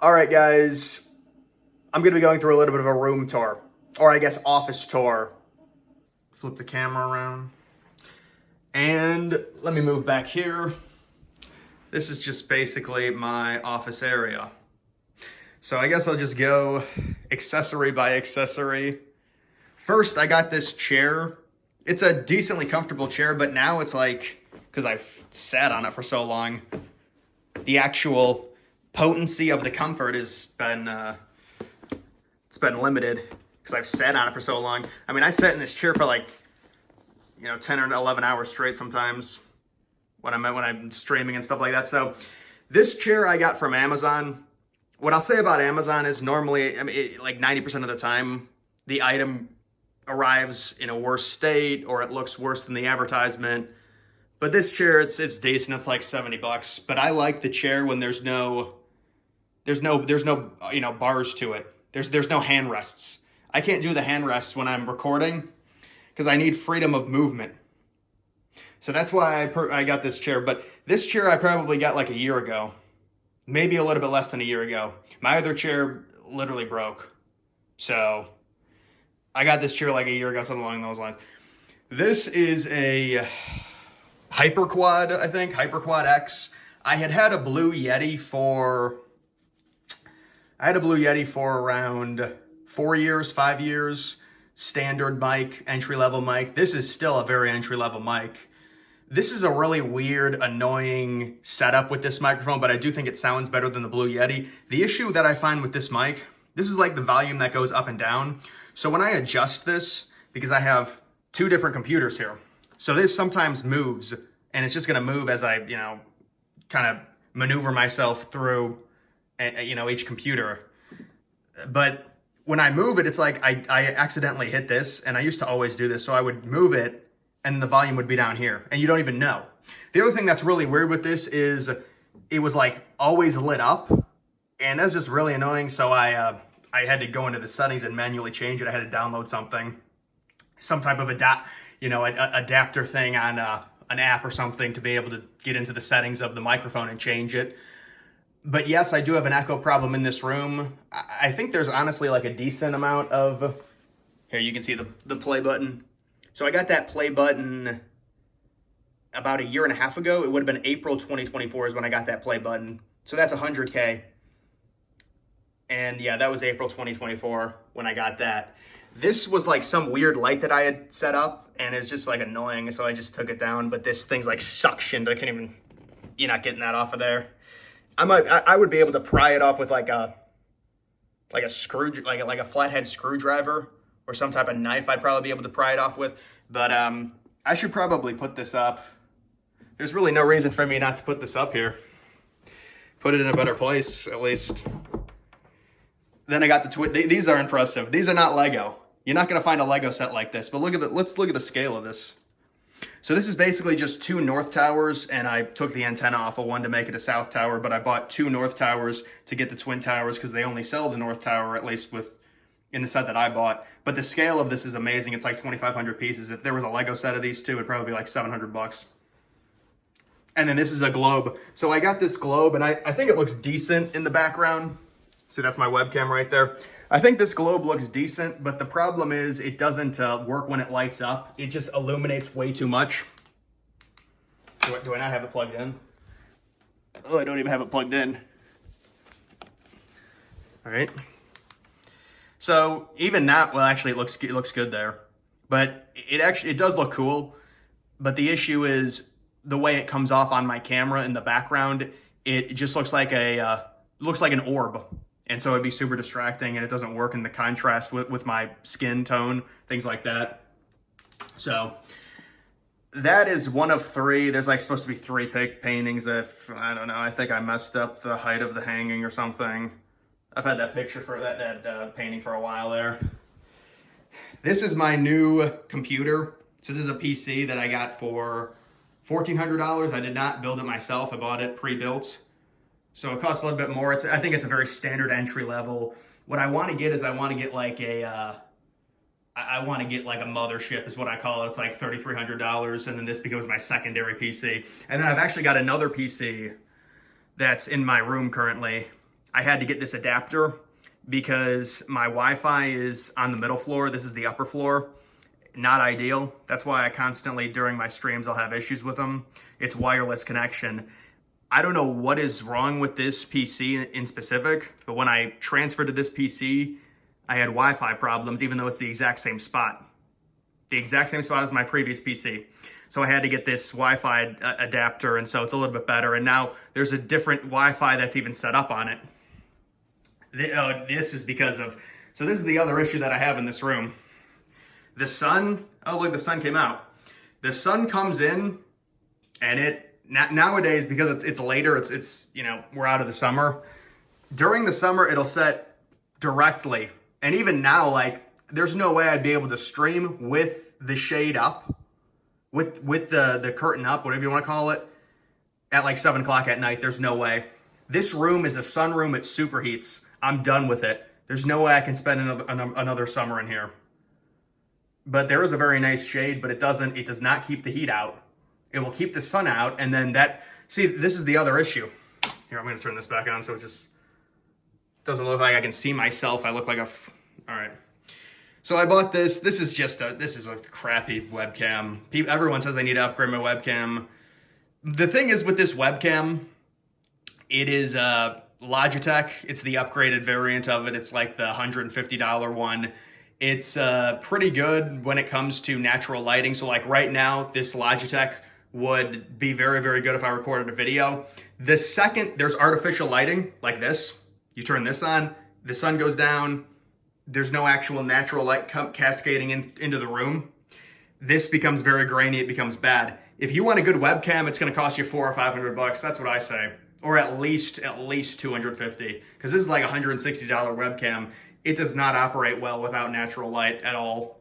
All right, guys, I'm going to be going through a little bit of a room tour, or I guess office tour. Flip the camera around. And let me move back here. This is just basically my office area. So I guess I'll just go accessory by accessory. First, I got this chair. It's a decently comfortable chair, but now it's like, because I've sat on it for so long, the actual potency of the comfort has been, it's been limited because I've sat on it for so long. I mean, I sat in this chair for like, 10 or 11 hours straight sometimes when I'm streaming and stuff like that. So this chair I got from Amazon. What I'll say about Amazon is normally, like 90% of the time, the item arrives in a worse state or it looks worse than the advertisement. But this chair, it's decent. It's like $70. But I like the chair when there's no bars to it. There's no hand rests. I can't do the hand rests when I'm recording because I need freedom of movement. So that's why I got this chair. But this chair I probably got like a year ago. Maybe a little bit less than a year ago. My other chair literally broke. So I got this chair like a year ago, something along those lines. This is a HyperQuad, I think, HyperQuad X. I had a Blue Yeti for around 4 years, 5 years. Standard mic, entry-level mic. This is still a very entry-level mic. This is a really weird, annoying setup with this microphone, but I do think it sounds better than the Blue Yeti. The issue that I find with this mic, this is like the volume that goes up and down. So when I adjust this, because I have two different computers here, so this sometimes moves, and it's just gonna move as I, kind of maneuver myself through, each computer. But when I move it, it's like I accidentally hit this, and I used to always do this, so I would move it, and the volume would be down here, and you don't even know. The other thing that's really weird with this is it was like always lit up, and that's just really annoying, so I had to go into the settings and manually change it. I had to download some type of adapter thing on an app or something to be able to get into the settings of the microphone and change it. But yes, I do have an echo problem in this room. I think there's honestly like a decent amount of, here you can see the play button. So I got that play button about a year and a half ago. It would have been April 2024 is when I got that play button. So that's 100K. And yeah, that was April 2024 when I got that. This was like some weird light that I had set up, and it's just like annoying, so I just took it down. But this thing's like suctioned. I can't even, you're not getting that off of there. I would be able to pry it off with like a flathead screwdriver or some type of knife. I'd probably be able to pry it off with. But I should probably put this up. There's really no reason for me not to put this up here. Put it in a better place, at least. Then I got these are impressive. These are not Lego. You're not gonna find a Lego set like this, but let's look at the scale of this. So this is basically just two north towers, and I took the antenna off of one to make it a south tower, but I bought two north towers to get the twin towers because they only sell the north tower, at least in the set that I bought. But the scale of this is amazing. It's like 2,500 pieces. If there was a Lego set of these two, it'd probably be like $700. And then this is a globe. So I got this globe, and I think it looks decent in the background. See, that's my webcam right there. I think this globe looks decent, but the problem is it doesn't work when it lights up. It just illuminates way too much. Do I not have it plugged in? Oh, I don't even have it plugged in. All right. So even that, well, actually, it looks good there, but it does look cool. But the issue is the way it comes off on my camera in the background. It just looks like an orb. And so it'd be super distracting, and it doesn't work in the contrast with my skin tone, things like that. So that is one of three. There's like supposed to be three paintings. I don't know, I think I messed up the height of the hanging or something. I've had that picture for that painting for a while there. This is my new computer. So this is a PC that I got for $1,400. I did not build it myself. I bought it pre-built. So it costs a little bit more. I think it's a very standard entry level. What I want to get is I want to get like a mothership is what I call it. It's like $3,300, and then this becomes my secondary PC. And then I've actually got another PC that's in my room currently I had to get this adapter because my Wi-Fi is on the middle floor. This is the upper floor. Not ideal. That's why I constantly, during my streams, I'll have issues with them. It's wireless connection. I don't know what is wrong with this PC in specific, but when I transferred to this PC, I had Wi-Fi problems, even though it's the exact same spot. The exact same spot as my previous PC. So I had to get this Wi-Fi adapter, and so it's a little bit better. And now there's a different Wi-Fi that's even set up on it. This is because of, so this is the other issue that I have in this room. The sun, oh look, the sun came out. The sun comes in, and it, nowadays, because it's later, it's you know, we're out of the summer. During the summer, it'll set directly. And even now, like, there's no way I'd be able to stream with the shade up, with the curtain up, whatever you want to call it, at like 7 o'clock at night. There's no way. This room is a sunroom. It superheats. I'm done with it. There's no way I can spend another summer in here. But there is a very nice shade, but it does not keep the heat out. It will keep the sun out, and then that, see, this is the other issue. Here, I'm going to turn this back on so it just doesn't look like I can see myself. I look like a, all right. So I bought this. This is a crappy webcam. Everyone says I need to upgrade my webcam. The thing is with this webcam, it is Logitech. It's the upgraded variant of it. It's like the $150 one. It's pretty good when it comes to natural lighting. So like right now, this Logitech would be very, very good if I recorded a video. The second there's artificial lighting like this, you turn this on, the sun goes down, there's no actual natural light cascading into the room. This becomes very grainy, it becomes bad. If you want a good webcam, it's gonna cost you $400 or $500, that's what I say. Or at least 250, because this is like a $160 webcam. It does not operate well without natural light at all.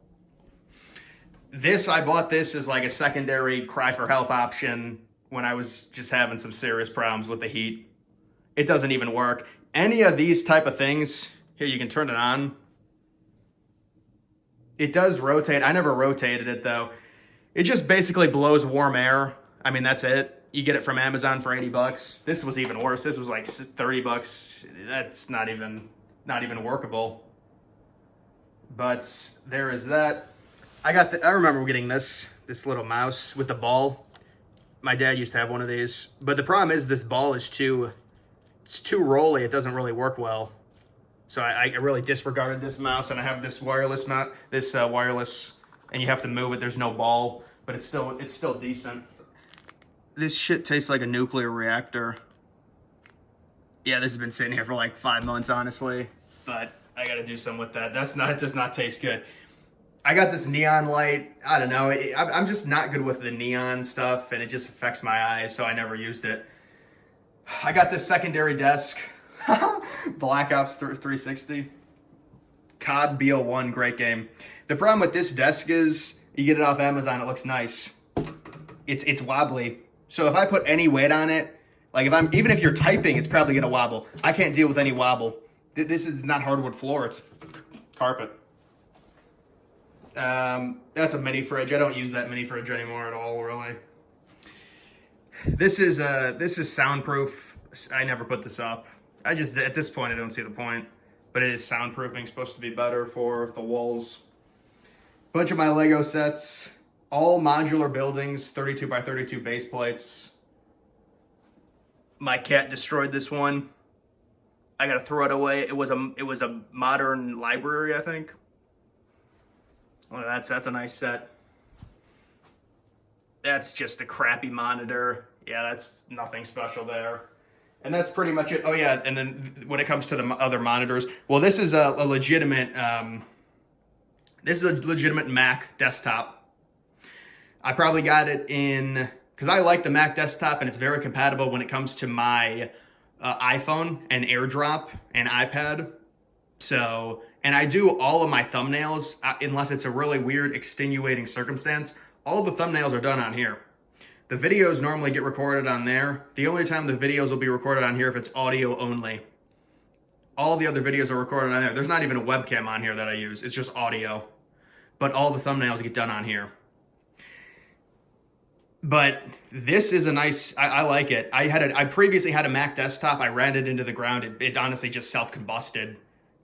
This, I bought this as like a secondary cry for help option when I was just having some serious problems with the heat. It doesn't even work. Any of these type of things, here you can turn it on. It does rotate. I never rotated it though. It just basically blows warm air. I mean, that's it. You get it from Amazon for 80 bucks. This was even worse. This was like 30 bucks. That's not even workable. But there is that. I remember getting this little mouse with the ball. My dad used to have one of these. But the problem is this ball is too rolly. It doesn't really work well. So I really disregarded this mouse, and I have this wireless wireless, and you have to move it. There's no ball, but it's still decent. This shit tastes like a nuclear reactor. Yeah, this has been sitting here for like 5 months, honestly, but I gotta do something with that. It does not taste good. I got this neon light. I don't know. I'm just not good with the neon stuff, and it just affects my eyes, so I never used it. I got this secondary desk. Black Ops 360. COD BO1, great game. The problem with this desk is, you get it off Amazon, it looks nice. It's wobbly. So if I put any weight on it, like even if you're typing, it's probably gonna wobble. I can't deal with any wobble. This is not hardwood floor, it's carpet. That's a mini fridge. I don't use that mini fridge anymore at all, really. This is soundproof. I never put this up. At this point, I don't see the point, but it is soundproofing, supposed to be better for the walls. Bunch of my Lego sets, all modular buildings, 32 by 32 base plates. My cat destroyed this one. I gotta throw it away. It was a modern library, I think. Well, that's a nice set. That's just a crappy monitor. Yeah, that's nothing special there. And that's pretty much it. Oh yeah, and then when it comes to the other monitors, well, this is a legitimate Mac desktop. I probably got it in, because I like the Mac desktop, and it's very compatible when it comes to my iPhone and AirDrop and iPad. So, and I do all of my thumbnails, unless it's a really weird extenuating circumstance, all the thumbnails are done on here. The videos normally get recorded on there. The only time the videos will be recorded on here if it's audio only. All the other videos are recorded on there. There's not even a webcam on here that I use. It's just audio. But all the thumbnails get done on here. But this is a nice, I like it. I previously had a Mac desktop. I ran it into the ground. It honestly just self-combusted.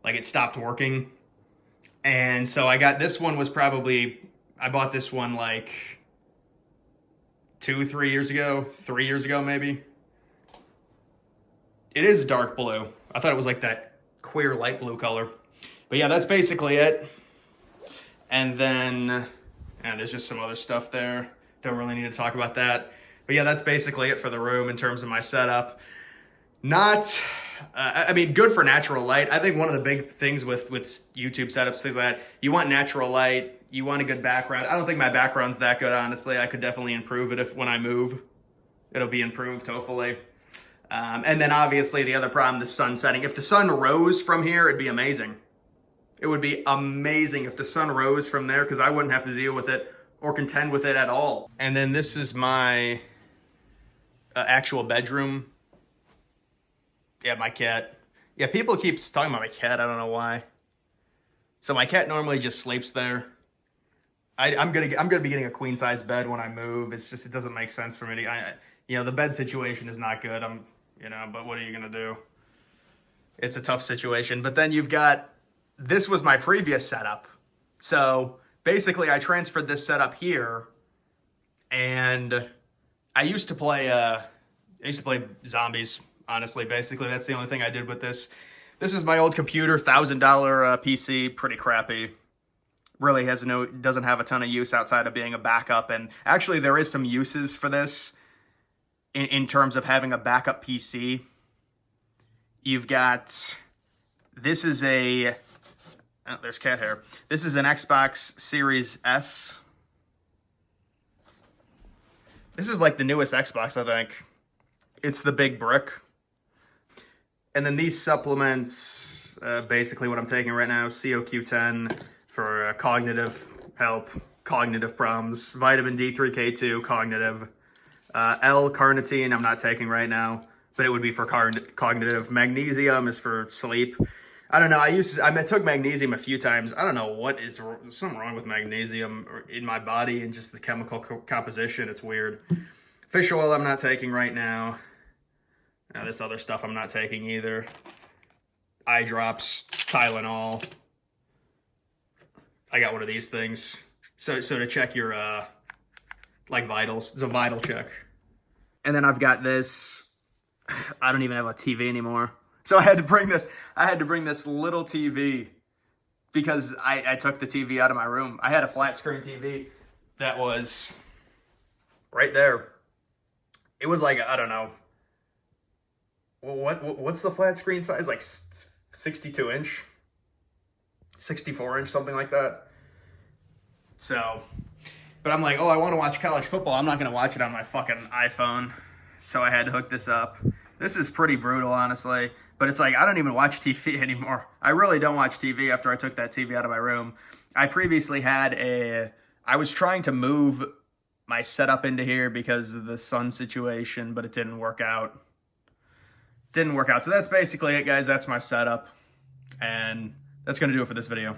Like it stopped working. And so I got, this one was probably, I bought this one like 3 years ago maybe. It is dark blue. I thought it was like that queer light blue color. But yeah, that's basically it. And then, and there's just some other stuff there. Don't really need to talk about that. But yeah, that's basically it for the room in terms of my setup. Not, I mean, good for natural light. I think one of the big things with YouTube setups is that you want natural light, you want a good background. I don't think my background's that good, honestly. I could definitely improve it if when I move. It'll be improved, hopefully. And then obviously the other problem, the sun setting. If the sun rose from here, it'd be amazing. It would be amazing if the sun rose from there because I wouldn't have to deal with it or contend with it at all. And then this is my actual bedroom. Yeah, my cat. Yeah, people keep talking about my cat. I don't know why. So my cat normally just sleeps there. I'm gonna be getting a queen size bed when I move. It's just, it doesn't make sense for me to. You know, the bed situation is not good. But what are you gonna do? It's a tough situation. But then you've got, this was my previous setup. So basically, I transferred this setup here, and I used to play zombies. Honestly, basically, that's the only thing I did with this. This is my old computer, $1,000 PC, pretty crappy. Really doesn't have a ton of use outside of being a backup. And actually, there is some uses for this in terms of having a backup PC. You've got, this is a, oh, there's cat hair. This is an Xbox Series S. This is like the newest Xbox, I think. It's the big brick. And then these supplements, basically what I'm taking right now, COQ10 for cognitive help, cognitive problems, vitamin D3K2, cognitive, L-carnitine I'm not taking right now, but it would be for cognitive. Magnesium is for sleep. I don't know, I took magnesium a few times. I don't know what is, there's something wrong with magnesium in my body and just the chemical composition. It's weird. Fish oil I'm not taking right now. Now, this other stuff I'm not taking either. Eye drops, Tylenol. I got one of these things. So to check your, like vitals. It's a vital check. And then I've got this. I don't even have a TV anymore. So I had to bring this little TV because I took the TV out of my room. I had a flat screen TV that was right there. It was like, I don't know. What's the flat screen size? Like 62 inch, 64 inch, something like that. So, but I'm like, oh, I want to watch college football. I'm not going to watch it on my fucking iPhone. So I had to hook this up. This is pretty brutal, honestly. But it's like, I don't even watch TV anymore. I really don't watch TV after I took that TV out of my room. I previously had I was trying to move my setup into here because of the sun situation, but it didn't work out. So that's basically it, guys. That's my setup. And that's going to do it for this video.